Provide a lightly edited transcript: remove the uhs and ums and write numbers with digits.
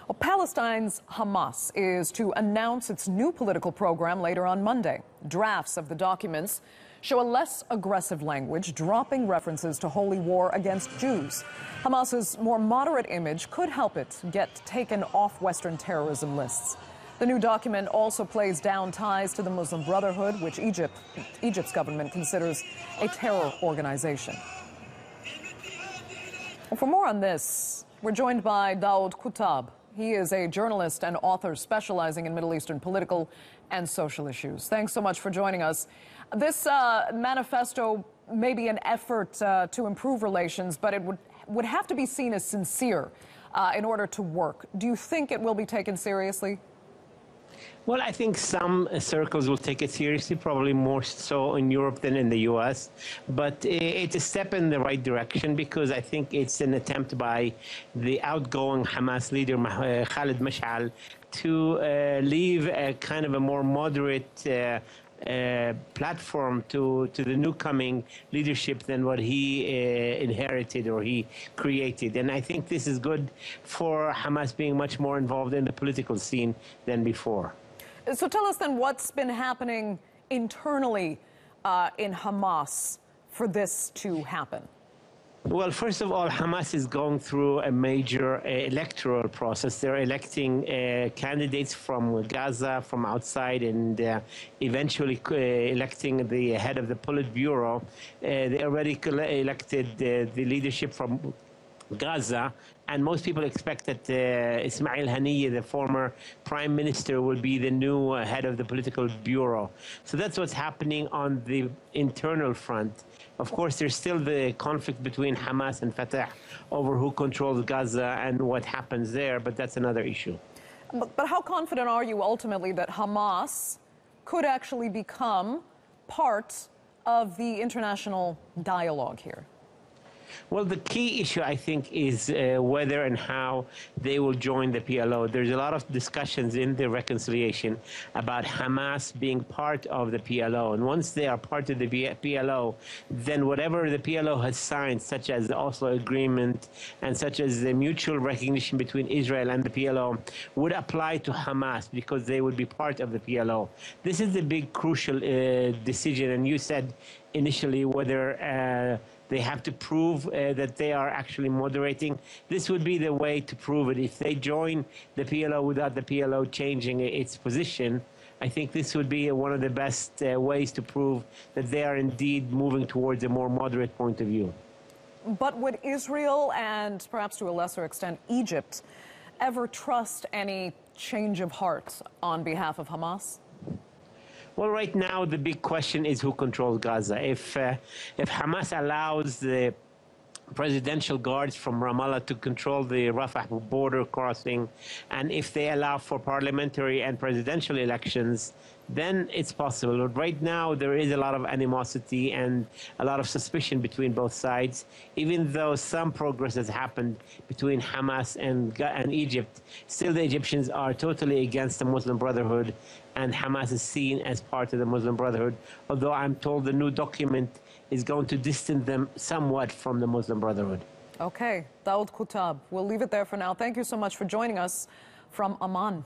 Well, Palestine's Hamas is to announce its new political program later on Monday. Drafts of the documents show a less aggressive language, dropping references to holy war against Jews. Hamas's more moderate image could help it get taken off Western terrorism lists. The new document also plays down ties to the Muslim Brotherhood, which Egypt's government considers a terror organization. Well, for more on this, we're joined by Daoud Kuttab. He is a journalist and author specializing in Middle Eastern political and social issues. Thanks so much for joining us. This manifesto may be an effort to improve relations, but it would have to be seen as sincere in order to work. Do you think it will be taken seriously? Well, I think some circles will take it seriously, probably more so in Europe than in the U.S. But it's a step in the right direction because I think it's an attempt by the outgoing Hamas leader, Khalid Mash'al, to leave a kind of a more moderate platform to the new coming leadership than what he inherited or he created. And I think this is good for Hamas being much more involved in the political scene than before. So tell us then what's been happening internally in Hamas for this to happen. Well, first of all, Hamas is going through a major electoral process. They're electing candidates from Gaza, from outside, and eventually electing the head of the Politburo. They already elected the leadership from Gaza, and most people expect that Ismail Haniyeh, the former prime minister, will be the new head of the political bureau. So that's what's happening on the internal front. Of course, there's still the conflict between Hamas and Fatah over who controls Gaza and what happens there, but that's another issue. But how confident are you ultimately that Hamas could actually become part of the international dialogue here? Well, the key issue, I think, is whether and how they will join the PLO. There's a lot of discussions in the reconciliation about Hamas being part of the PLO. And once they are part of the PLO, then whatever the PLO has signed, such as the Oslo Agreement and such as the mutual recognition between Israel and the PLO, would apply to Hamas because they would be part of the PLO. This is the big crucial decision. And you said initially whether they have to prove that they are actually moderating. This would be the way to prove it. If they join the PLO without the PLO changing its position, I think this would be one of the best ways to prove that they are indeed moving towards a more moderate point of view. But would Israel and perhaps to a lesser extent Egypt ever trust any change of heart on behalf of Hamas? Well, right now, the big question is who controls Gaza. If Hamas allows the presidential guards from Ramallah to control the Rafah border crossing, and if they allow for parliamentary and presidential elections, then it's possible. But right now, there is a lot of animosity and a lot of suspicion between both sides. Even though some progress has happened between Hamas and Egypt, still the Egyptians are totally against the Muslim Brotherhood, and Hamas is seen as part of the Muslim Brotherhood, although I'm told the new document is going to distance them somewhat from the Muslim Brotherhood. Okay, Daoud Kuttab, we'll leave it there for now. Thank you so much for joining us from Amman.